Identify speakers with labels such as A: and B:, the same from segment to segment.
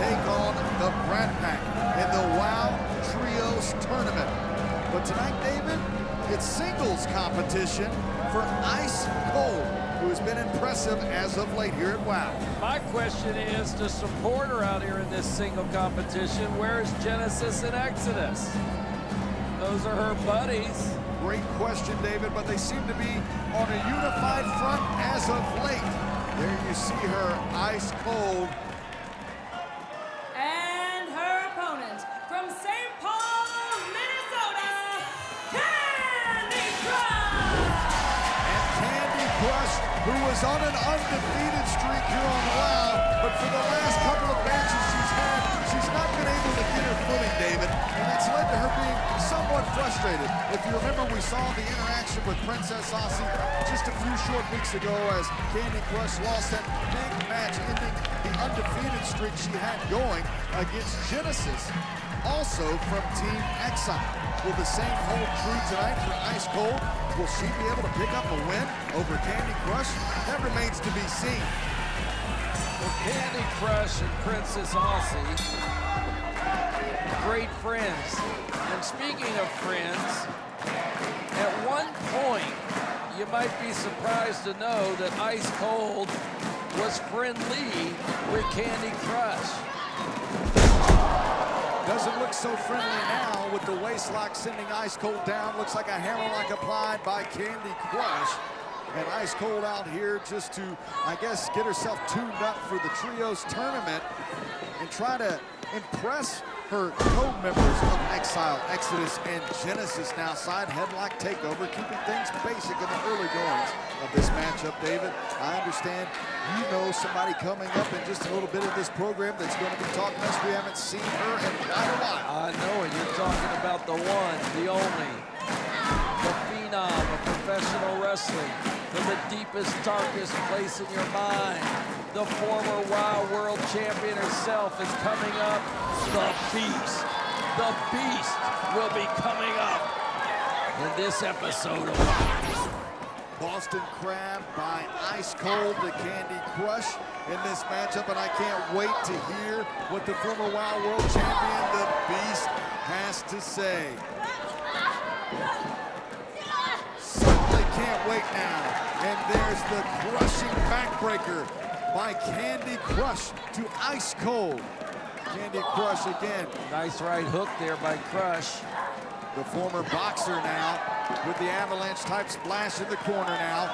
A: take on the Brat Pack in the WOW Trios Tournament. But tonight, David, it's singles competition for Ice Cold, who has been impressive as of late here at WOW.
B: My question is to support her out here in this single competition. Where's Genesis and Exodus? Those are her buddies.
A: Great question, David, but they seem to be on a unified front as of late. There you see her, Ice Cold.
C: And her opponent from St. Paul, Minnesota, Kandi Krush!
A: And Kandi Krush, who was on an undefeated streak here on WOW, but for the last couple of matches she's not been able to get her footing, David, and that's led to her being somewhat frustrated. If you remember, we saw the interaction with Princess Aussie just a few short weeks ago as Kandi Krush lost that big match, ending the undefeated streak she had going against Genesis, also from Team Exile. Will the same hold true tonight for Ice Cold? Will she be able to pick up a win over Kandi Krush? That remains to be seen.
B: Well, Kandi Krush and Princess Aussie, great friends. And speaking of friends, at one point, you might be surprised to know that Ice Cold was friendly with Kandi Krush.
A: Doesn't look so friendly now with the waist lock sending Ice Cold down. Looks like a hammerlock applied by Kandi Krush. And Ice Cold out here just to, I guess, get herself tuned up for the Trios tournament and try to impress her co-members of Exile, Exodus, and Genesis now. Side headlock takeover, keeping things basic in the early goings of this matchup, David. I understand you know somebody coming up in just a little bit of this program that's going to be talking to us. We haven't seen her in quite a while.
B: I know it. You're talking about the one, the only, the phenom of professional wrestling, from the deepest, darkest place in your mind. The former WOW World Champion herself is coming up. The Beast. The Beast will be coming up in this episode of WOW.
A: Boston Crab by Ice Cold to Kandi Krush in this matchup, and I can't wait to hear what the former WOW World Champion, the Beast, has to say. Certainly can't wait now. And there's the crushing backbreaker by Kandi Krush to Ice Cold. Kandi Krush again.
B: Nice right hook there by Krush.
A: The former boxer now with the avalanche type splash in the corner now.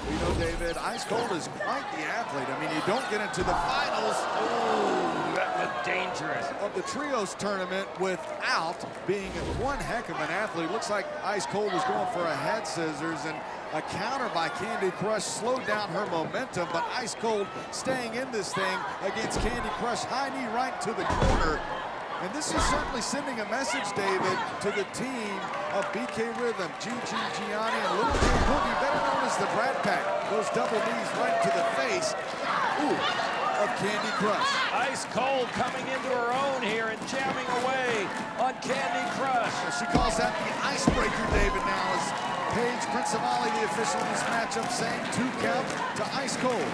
A: You know, David, Ice Cold is quite the athlete. I mean, you don't get into the finals.
B: Ooh, that was dangerous.
A: Of the Trios tournament without being one heck of an athlete. Looks like Ice Cold was going for a head scissors, and a counter by Kandi Krush slowed down her momentum, but Ice Cold staying in this thing against Kandi Krush. High knee right to the corner. And this is certainly sending a message, David, to the team of BK Rhythm, Gigi Gianni, and Little J Boogie, better known as the Brat Pack. Those double knees right to the face, of Kandi Krush.
B: Ice Cold coming into her own here and jamming away on Kandi Krush.
A: She calls that the icebreaker, David, now as Paige Prince of Ali, the official in this matchup, saying 2 count to Ice Cold.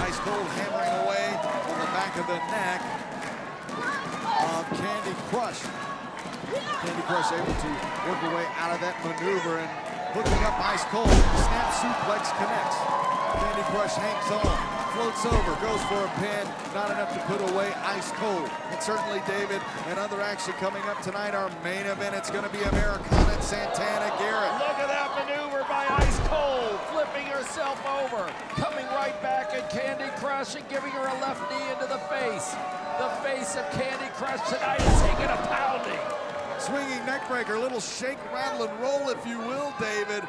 A: Ice Cold hammering away on the back of the neck of Kandi Krush. Kandi Krush able to work her way out of that maneuver and hooking up Ice Cold. Snap suplex connects. Kandi Krush hangs on, floats over, goes for a pin. Not enough to put away Ice Cold. And certainly, David, and other action coming up tonight, our main event, it's going to be Americana and Santana Garrett.
B: Look at that maneuver by Ice Cold, flipping herself over, coming right back at Kandi Krush and giving her a left knee into the face. The face of Kandi Krush tonight is taking a pounding.
A: Swinging neckbreaker, little shake, rattle, and roll, if you will, David.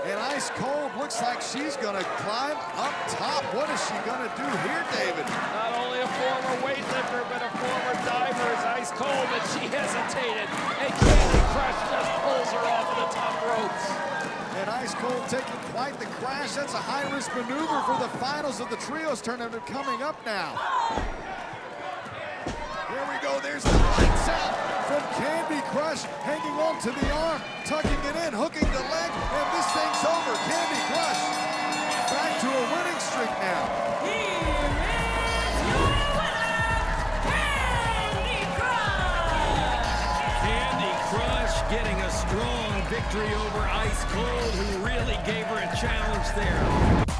A: And Ice Cold looks like she's gonna climb up top. What is she gonna do here, David?
B: Not only a former weightlifter, but a former diver is Ice Cold, but she hesitated. And Kandi Krush just pulls her off of the top ropes.
A: And Ice Cold taking quite the crash. That's a high-risk maneuver for the finals of the Trios tournament coming up now. Here we go, there's the lights out from Kandi Krush, hanging on to the arm, tucking it in, hooking the leg, and this thing's over. Kandi Krush back to a winning streak now.
C: Here is your winner, Kandi Krush!
D: Kandi Krush getting a strong victory over Ice Cold, who really gave her a challenge there.